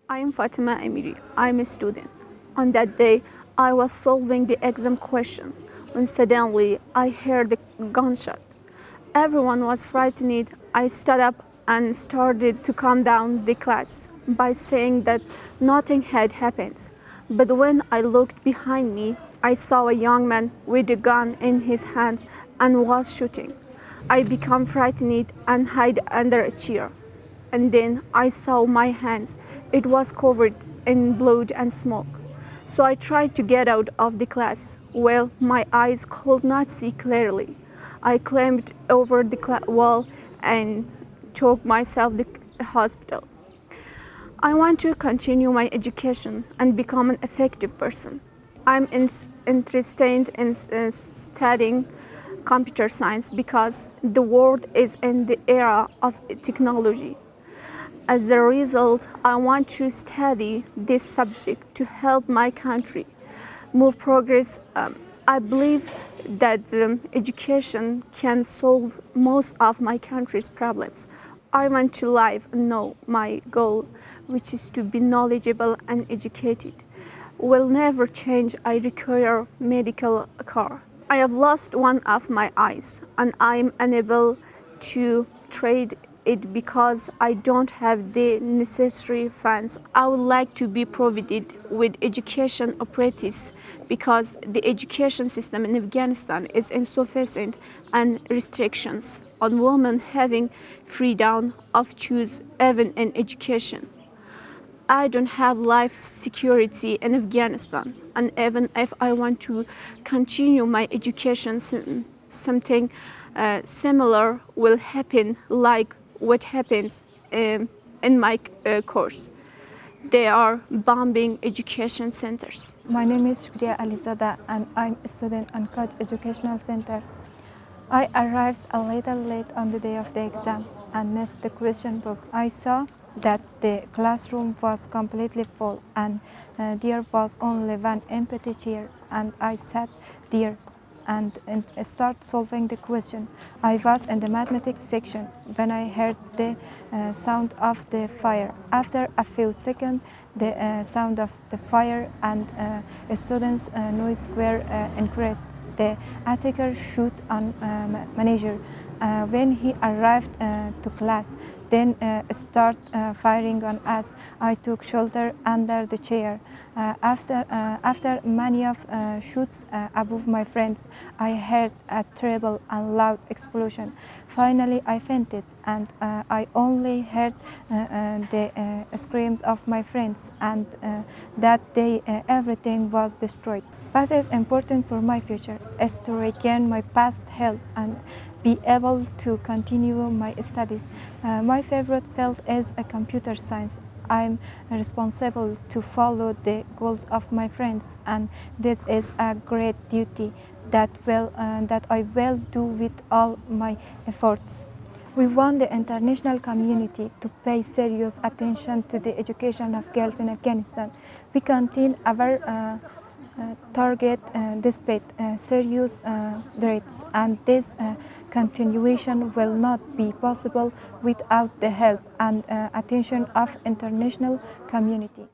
I am Fatima Emery. I am a student. On that day, I was solving the exam question when suddenly I heard a gunshot. Everyone was frightened. I stood up and started to calm down the class by saying that nothing had happened. But when I looked behind me, I saw a young man with a gun in his hands and was shooting. I became frightened and hid under a chair. And then I saw my hands. It was covered in blood and smoke. So I tried to get out of the class. Well, my eyes could not see clearly. I climbed over the wall and took myself to the hospital. I want to continue my education and become an effective person. I'm interested in studying computer science because the world is in the era of technology. As a result, I want to study this subject to help my country move progress. I believe that education can solve most of my country's problems. I want to live and know my goal, which is to be knowledgeable and educated. Will never change. I require medical care. I have lost one of my eyes and I am unable to trade it because I don't have the necessary funds. I would like to be provided with education opportunities because the education system in Afghanistan is insufficient and restrictions on women having freedom of choice even in education. I don't have life security in Afghanistan, and even if I want to continue my education, something similar will happen, like what happens in my course. They are bombing education centers. My name is Shukriye and I'm a student at College Educational Center. I arrived a little late on the day of the exam and missed the question book. I saw that the classroom was completely full and there was only one empty chair, and I sat there and start solving the question. I was in the mathematics section when I heard the sound of the fire. After a few seconds, the sound of the fire and students' noise were increased. The attacker shoot on manager when he arrived to class. Then start firing on us. I took shelter under the chair. After many of shoots above my friends, I heard a terrible and loud explosion. Finally, I fainted, and I only heard the screams of my friends, and that day everything was destroyed. What is important for my future is to regain my past health and be able to continue my studies. My favorite field is computer science. I'm responsible to follow the goals of my friends, and this is a great duty that I will do with all my efforts. We want the international community to pay serious attention to the education of girls in Afghanistan. We continue our target despite serious threats, and this continuation will not be possible without the help and attention of international community.